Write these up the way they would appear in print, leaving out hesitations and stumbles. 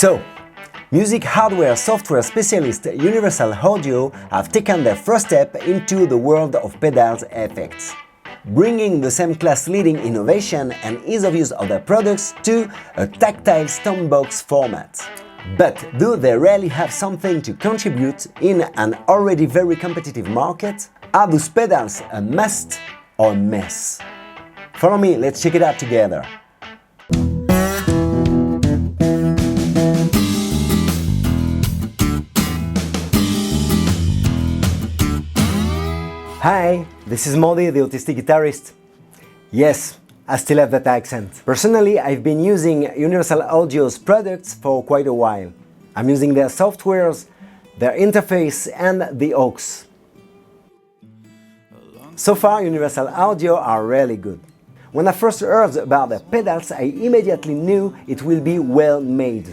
So, music hardware software specialist Universal Audio have taken their first step into the world of pedals effects, bringing the same class-leading innovation and ease of use of their products to a tactile stompbox format. But do they really have something to contribute in an already very competitive market? Are those pedals a must or a mess? Follow me, let's check it out together. Hi, this is Mordi, the autistic guitarist. Yes, I still have that accent. Personally, I've been using Universal Audio's products for quite a while. I'm using their softwares, their interface and the aux. So far, Universal Audio are really good. When I first heard about their pedals, I immediately knew it will be well made,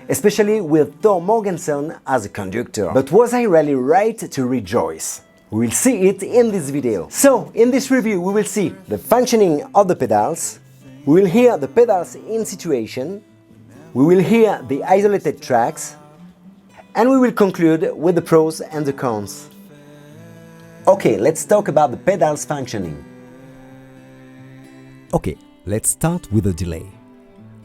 especially with Thor Morgensen as a conductor. But was I really right to rejoice? We will see it in this video. So, in this review we will see the functioning of the pedals, we will hear the pedals in situation, we will hear the isolated tracks, and we will conclude with the pros and the cons. Okay, let's talk about the pedals functioning. Okay, let's start with the delay.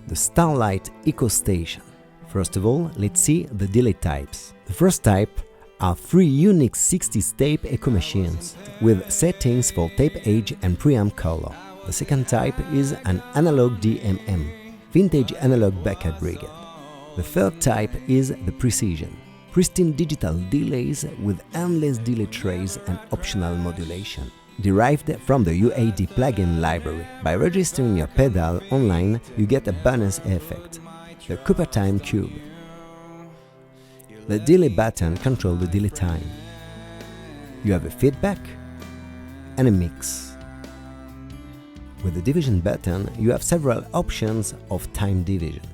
The Starlight Echo Station. First of all, let's see the delay types. The first type are 3 unique 60s tape echo machines, with settings for tape age and preamp color. The second type is an analog DMM, vintage analog backend brigade. The third type is the precision, pristine digital delays with endless delay trays and optional modulation, derived from the UAD plugin library. By registering your pedal online, you get a bonus effect, the Cooper Time Cube. The delay button controls the delay time. You have a feedback and a mix. With the division button, you have several options of time division.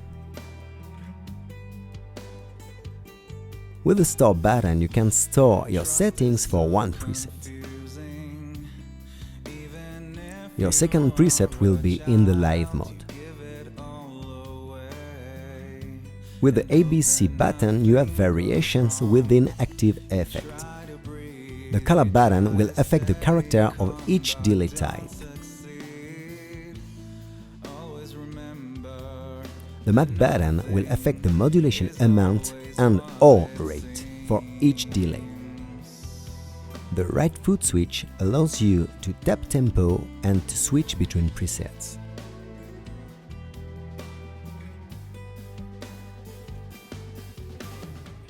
With the store button, you can store your settings for one preset. Your second preset will be in the live mode. With the ABC button, you have variations within active effect. The color button will affect the character of each delay type. The matte button will affect the modulation amount and/or rate for each delay. The right foot switch allows you to tap tempo and to switch between presets.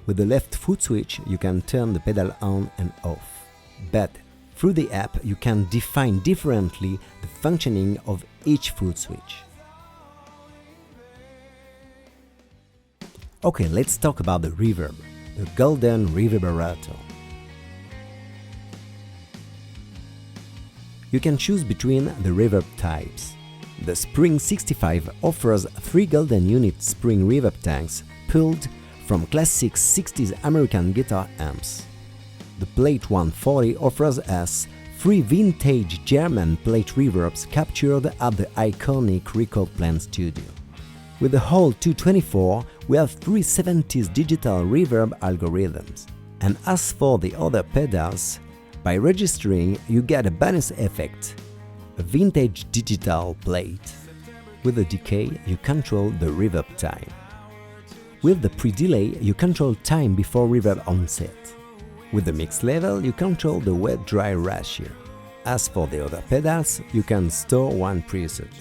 With the left foot switch, you can turn the pedal on and off. But through the app, you can define differently the functioning of each foot switch. Okay, let's talk about the reverb, the Golden Reverberator. You can choose between the reverb types. The Spring 65 offers 3 golden unit spring reverb tanks pulled from classic 60s American guitar amps. The Plate 140 offers us 3 vintage German plate reverbs captured at the iconic Record Plant studio. With the Hall 224, we have 3 70s digital reverb algorithms. And as for the other pedals, by registering you get a bonus effect, a vintage digital plate. With the decay, you control the reverb time. With the pre-delay, you control time before reverb onset. With the mix level, you control the wet-dry ratio. As for the other pedals, you can store one preset.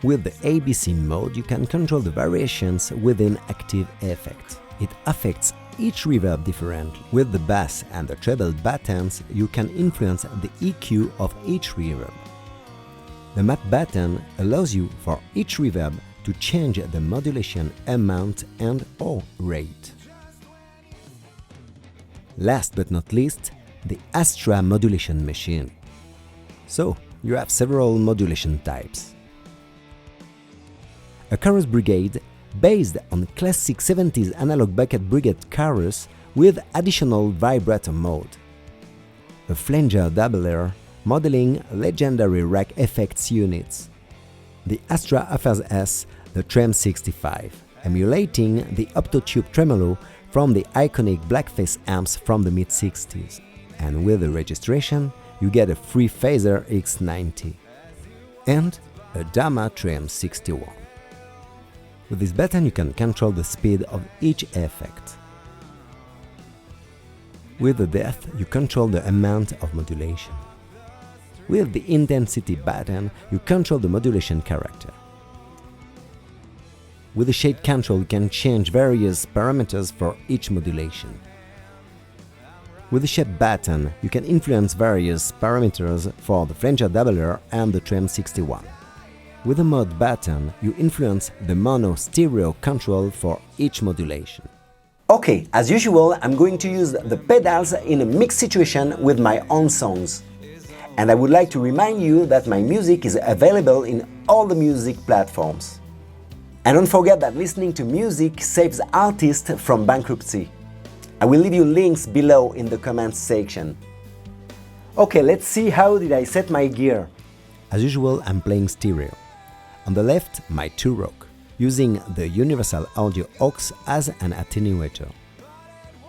With the ABC mode, you can control the variations within active effect. It affects each reverb differently. With the bass and the treble buttons, you can influence the EQ of each reverb. The matte button allows you for each reverb to change the modulation amount and/or rate. Last but not least, the Astra Modulation Machine. So, you have several modulation types. A chorus brigade based on classic 70s analog bucket brigade chorus with additional vibrato mode. A flanger doubler modeling legendary rack effects units. the Astra offers us the Trem 65, emulating the Optotube Tremolo from the iconic blackface amps from the mid-60s. And with the registration, you get a free phaser X90 and a Dama Trem 61. With this button you can control the speed of each effect. With the depth you control the amount of modulation. With the intensity button you control the modulation character. With the shade control you can change various parameters for each modulation. With the shape button you can influence various parameters for the flanger doubler and the Trem 61. With the Mod button you influence the mono stereo control for each modulation. Okay, as usual, I'm going to use the pedals in a mixed situation with my own songs. And I would like to remind you that my music is available in all the music platforms. And don't forget that listening to music saves artists from bankruptcy. I will leave you links below in the comments section. Okay, let's see how did I set my gear. As usual, I'm playing stereo. On the left, my 2-rock, using the Universal Audio aux as an attenuator.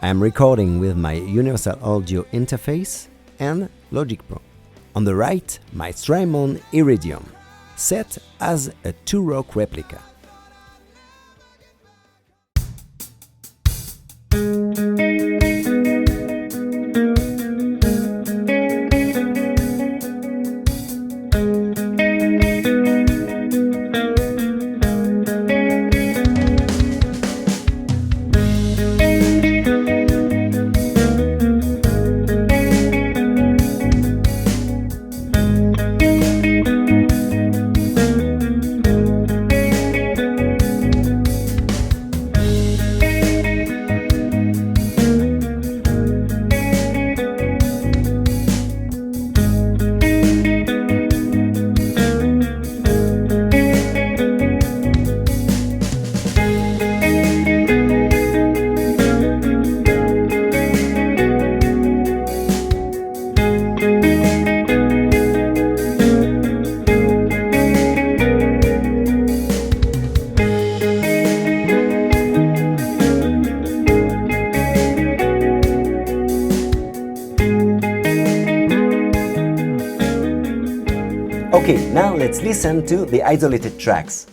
I am recording with my Universal Audio interface and Logic Pro. On the right, my Strymon Iridium, set as a 2-rock replica. Okay, now let's listen to the isolated tracks.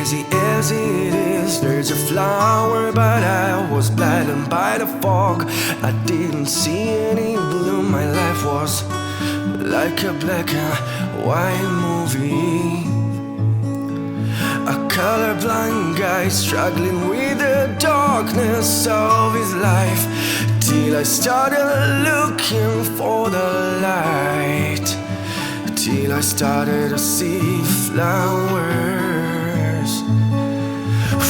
Easy as it is, there's a flower, but I was blinded by the fog. I didn't see any bloom, my life was like a black and white movie. A colorblind guy struggling with the darkness of his life, till I started looking for the light, till I started to see flowers.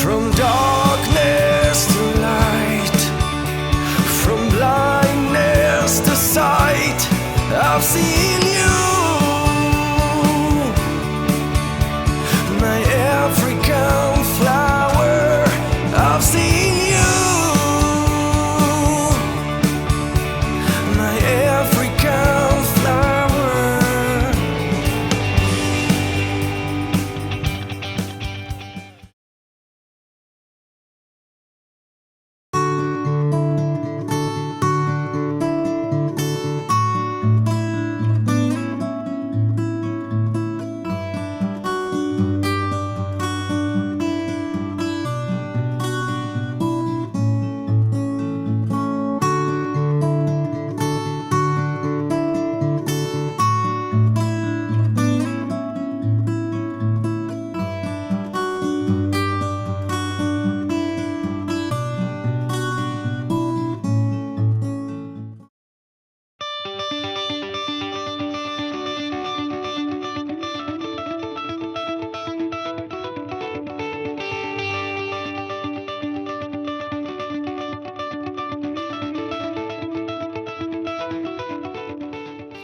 From darkness to light, from blindness to sight, I've seen you, my African flower. I've seen you, my African flower.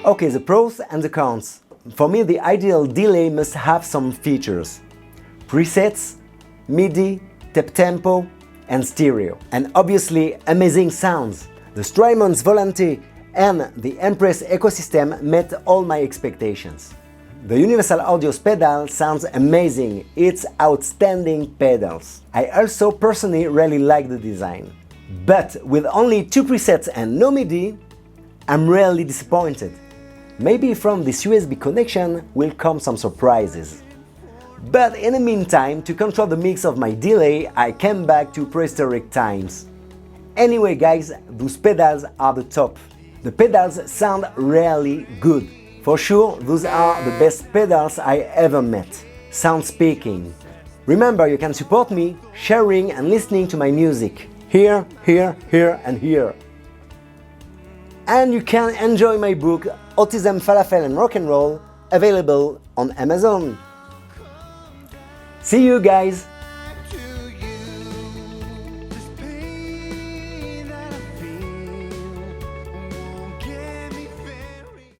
Okay, the pros and the cons. For me, the ideal delay must have some features: presets, MIDI, tape tempo, and stereo. And obviously, amazing sounds. The Strymon Volante and the Empress ecosystem met all my expectations. The Universal Audio's pedal sounds amazing, it's outstanding pedals. I also personally really like the design. But with only 2 presets and no MIDI, I'm really disappointed. Maybe from this USB connection will come some surprises. But in the meantime, to control the mix of my delay, I came back to prehistoric times. Anyway guys, those pedals are the top. The pedals sound really good. For sure, those are the best pedals I ever met. Sound speaking. Remember, you can support me sharing and listening to my music. Here, here, here and here. And you can enjoy my book Autism, Falafel and Rock and Roll, available on Amazon. See you guys!